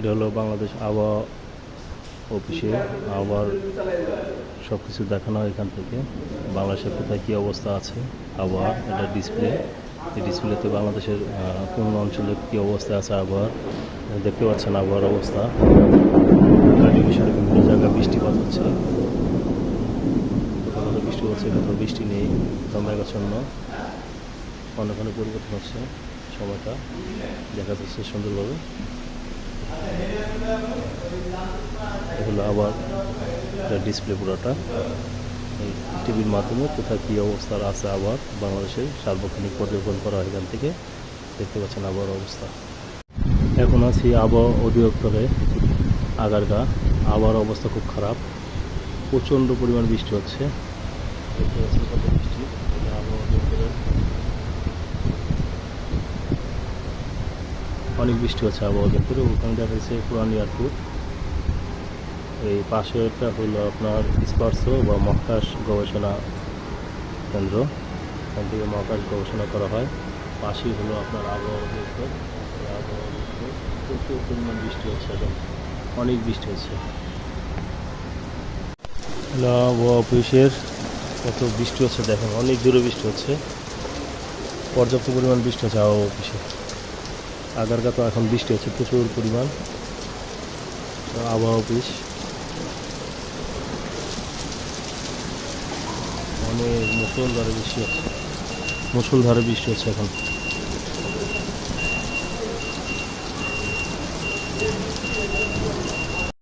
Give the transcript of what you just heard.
এটা হলো বাংলাদেশ আবহাওয়া অফিসে আবার সব কিছু দেখানো হয় এখান থেকে। বাংলাদেশের কোথায় কী অবস্থা আছে আবহাওয়া, এটা ডিসপ্লে। এই ডিসপ্লেতে বাংলাদেশের কোন অঞ্চলে কী অবস্থা আছে আবহাওয়া দেখতে পাচ্ছেন। আবহাওয়ার অবস্থা টেলিভিশনে বিভিন্ন জায়গায় বৃষ্টিপাত হচ্ছে, কোথাও বৃষ্টি হচ্ছে, কোথাও বৃষ্টি নেই, কোথাও মেঘাচ্ছন্ন, অনেকখানে পরিবর্তন হচ্ছে। সময়টা দেখা যাচ্ছে সুন্দরভাবে। এগুলো আবার ডিসপ্লে পুরোটা এই টিভির মাধ্যমে কোথায় কী অবস্থার আছে আবার বাংলাদেশের সার্বক্ষণিক পর্যবেক্ষণ করা হয়। এখান থেকে দেখতে পাচ্ছেন আবহাওয়ার অবস্থা। এখন আছি আবহাওয়া অধিদপ্তরে আগারগা। আবহাওয়ার অবস্থা খুব খারাপ, প্রচণ্ড পরিমাণ বৃষ্টি হচ্ছে। দেখতে পাচ্ছেন কত বৃষ্টি। আবহাওয়া অধিদপ্তরে অনেক বৃষ্টি হচ্ছে আবহাওয়া অধিদপ্তরে। ওখানে দেখা যাচ্ছে পুরান এয়ারপোর্ট। এই পাশেটা হলো আপনার স্পার্স বা মহাকাশ গবেষণা কেন্দ্র, এখান থেকে মহাকাশ গবেষণা করা হয়। পাশেই হলো আপনার আবহাওয়া অধিদপ্তর। আবহাওয়া অধিদপ্তর প্রচুর পরিমাণ বৃষ্টি হচ্ছে, এখন অনেক বৃষ্টি হচ্ছে। হলো আবহাওয়া অফিসের কত বৃষ্টি হচ্ছে দেখেন, অনেক জোরে বৃষ্টি হচ্ছে, পর্যাপ্ত পরিমাণ বৃষ্টি হচ্ছে আবহাওয়া অফিসে। আগারগা তো এখন বৃষ্টি হচ্ছে প্রচুর পরিমাণ। আবহাওয়া অফিস অনেক মুষলধারে বৃষ্টি হচ্ছে, মুষলধারে বৃষ্টি হচ্ছে এখন।